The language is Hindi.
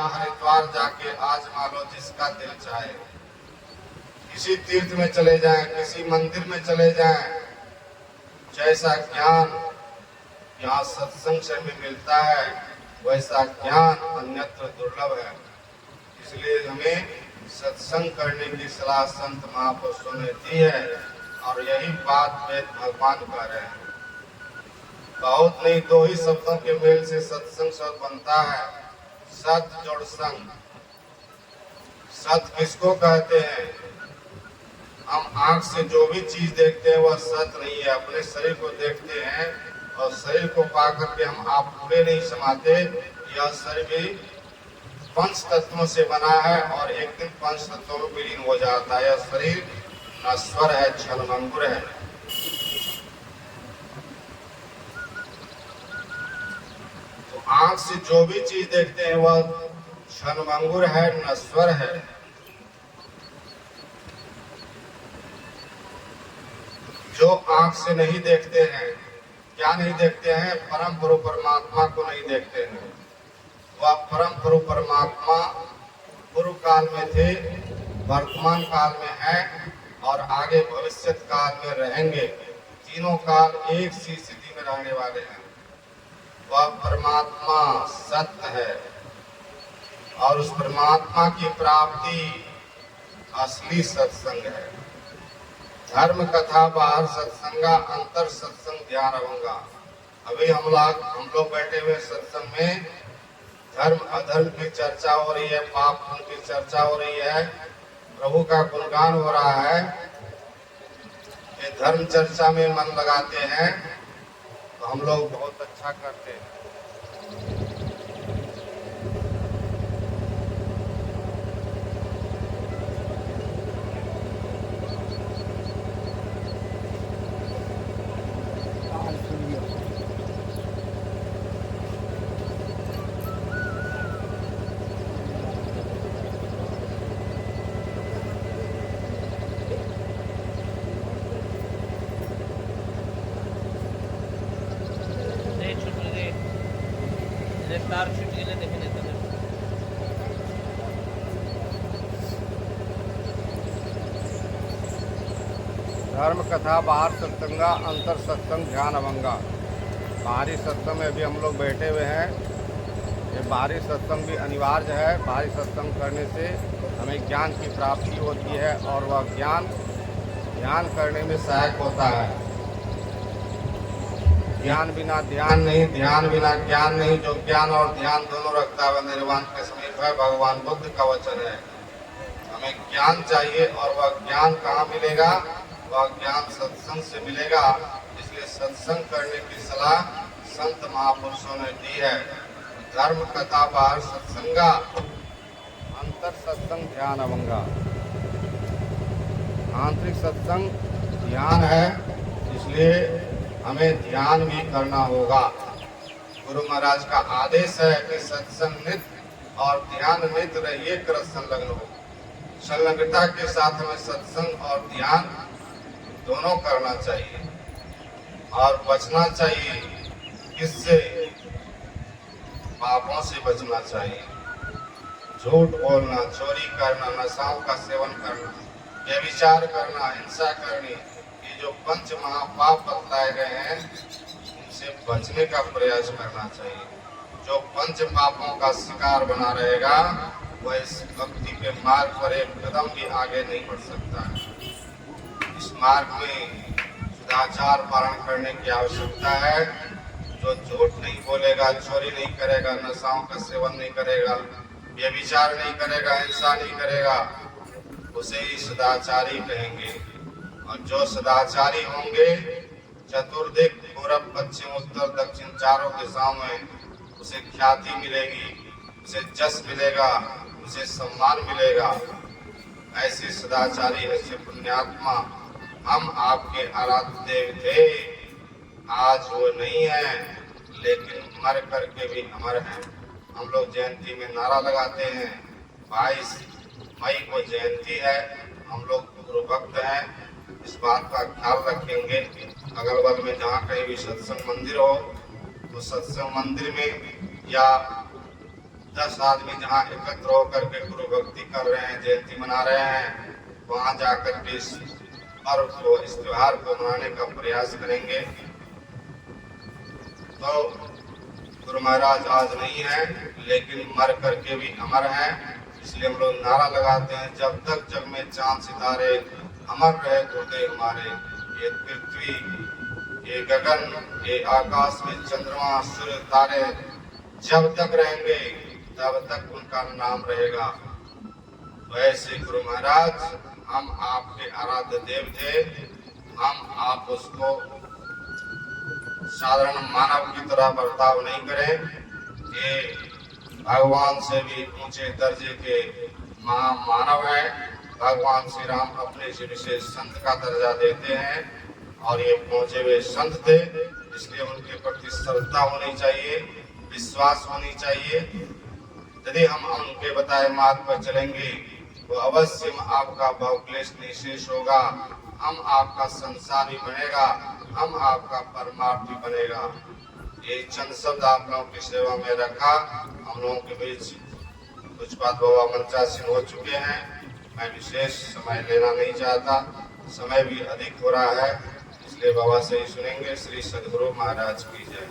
हरिद्वार जाके आजमा लो जिसका दिल चाहे। किसी तीर्थ में चले जाएं, किसी मंदिर में चले जाएं, जैसा ज्ञान यहाँ सत्संग से भी मिलता है वैसा ज्ञान अन्यत्र दुर्लभ है। इसलिए हमें सत्संग करने की सलाह संत महापुरुषों ने दी है और यही बात वेद भगवान कह रहे हैं। बहुत नहीं, दो ही शब्दों के मेल से सत्संग सब बनता है, सत जोड़ संग। सत किसको कहते हैं? हम आंख से जो भी चीज देखते हैं वह सत्य नहीं है। अपने शरीर को देखते हैं और शरीर को पा करके हम आप पूरे नहीं समाते। यह शरीर भी पंच तत्वों से बना है और एक दिन पंच तत्वों में विलीन हो जाता है। यह शरीर नश्वर है, क्षणभंगुर है। तो आंख से जो भी चीज देखते हैं वह क्षणभंगुर है, नश्वर है। जो आंख से नहीं देखते हैं, क्या नहीं देखते हैं? परम गुरु परमात्मा को नहीं देखते हैं। वह परम गुरु परमात्मा पूर्व काल में थे, वर्तमान काल में है और आगे भविष्य काल में रहेंगे। तीनों काल एक सी स्थिति में रहने वाले हैं। वह परमात्मा सत्य है और उस परमात्मा की प्राप्ति असली सत्संग है। धर्म कथा बाहर सत्संगा, अंतर सत्संग ध्यान रहूंगा। अभी हम लोग बैठे हुए सत्संग में धर्म अधर्म की चर्चा हो रही है, पाप पुण्य की चर्चा हो रही है, प्रभु का गुणगान हो रहा है। ये धर्म चर्चा में मन लगाते हैं तो हम लोग बहुत अच्छा करते हैं। धर्म कथा बाहर सत्संगा, अंतर सत्संग ध्यान अभंगा। बाहरी सत्संग में अभी हम लोग बैठे हुए हैं। ये बाहरी सत्संग भी अनिवार्य है। बाहरी सत्संग करने से हमें ज्ञान की प्राप्ति होती है और वह ज्ञान ध्यान करने में सहायक होता है। ज्ञान बिना ध्यान नहीं, ध्यान बिना ज्ञान नहीं। जो ज्ञान और ध्यान दोनों रखता है वह निर्वाण के समीप है। भगवान बुद्ध का वचन है। हमें ज्ञान चाहिए और वह ज्ञान कहाँ मिलेगा? वह ज्ञान सत्संग से मिलेगा। इसलिए सत्संग करने की सलाह संत महापुरुषों ने दी है। धर्म कथा बाहर सत्संगा, अंतर सत्संग ध्यान अभंगा। आंतरिक सत्संग ध्यान है, इसलिए हमें ध्यान भी करना होगा। गुरु महाराज का आदेश है कि सत्संग नित्य और ध्यान नित्य रहिए, कर संलग्न हो। संलग्नता के साथ हमें सत्संग और ध्यान दोनों करना चाहिए और बचना चाहिए। किससे? पापों से बचना चाहिए। झूठ बोलना, चोरी करना, नशाओं का सेवन करना, व्यभिचार करना, हिंसा करनी, ये जो पंच महापाप बतलाए गए हैं इनसे बचने का प्रयास करना चाहिए। जो पंच पापों का शिकार बना रहेगा वह इस भक्ति के मार्ग पर एक कदम भी आगे नहीं बढ़ सकता है। इस मार्ग में सदाचार पालन करने की आवश्यकता है। जो झूठ नहीं बोलेगा, चोरी नहीं करेगा, नशाओं का सेवन नहीं करेगा, व्यभिचार नहीं करेगा, हिंसा नहीं करेगा, उसे ही सदाचारी कहेंगे। और जो सदाचारी होंगे, चतुर्दिक पूरब पश्चिम उत्तर दक्षिण चारों दिशाओं में उसे ख्याति मिलेगी, उसे जस मिलेगा, उसे सम्मान मिलेगा। ऐसे सदाचारी, ऐसे पुण्यात्मा हम आपके आराध्य देव थे। आज वो नहीं है, लेकिन मर करके भी अमर हैं। हम लोग जयंती में नारा लगाते हैं, 22 मई को जयंती है। हम लोग गुरु भक्त हैं, इस बात का ख्याल रखेंगे। अगल बगल में जहाँ कहीं भी सत्संग मंदिर हो तो सत्संग मंदिर में या 10 आदमी जहाँ एकत्र होकर के गुरु भक्ति कर रहे हैं, जयंती मना रहे हैं, वहां जाकर के इस पर्व को, इस त्योहार को मनाने का प्रयास करेंगे। तो गुरु महाराज आज नहीं है, लेकिन मर करके भी अमर है। इसलिए हम लोग नारा लगाते हैं, जब तक जग में चांद सितारे, अमर रहे गुरुदेव हमारे। ये पृथ्वी, ये गगन, ये आकाश में चंद्रमा, सूर्य, तारे जब तक रहेंगे तब तक उनका नाम रहेगा। वैसे गुरु महाराज हम आपके आराध्य देव थे, हम आप उसको साधारण मानव की तरह बर्ताव नहीं करें। ये भगवान से भी ऊंचे दर्जे के महामानव है। भगवान श्री राम अपने से विशेष संत का दर्जा देते हैं और ये पहुंचे हुए संत थे, इसलिए उनके प्रति श्रद्धा होनी चाहिए, विश्वास होनी चाहिए। यदि हम उनके बताए मार्ग पर चलेंगे तो अवश्य आपका भवक्लेश निशेष होगा, हम आपका संसार भी बनेगा, हम आपका परमार्थ भी बनेगा। ये चंद शब्द आप लोगों की सेवा में रखा। हम लोगों के बीच कुछ बात बाबा मंत्रासीन हो चुके हैं, मैं विशेष समय लेना नहीं चाहता, समय भी अधिक हो रहा है, इसलिए बाबा से ही सुनेंगे। श्री सद्गुरु महाराज की जय।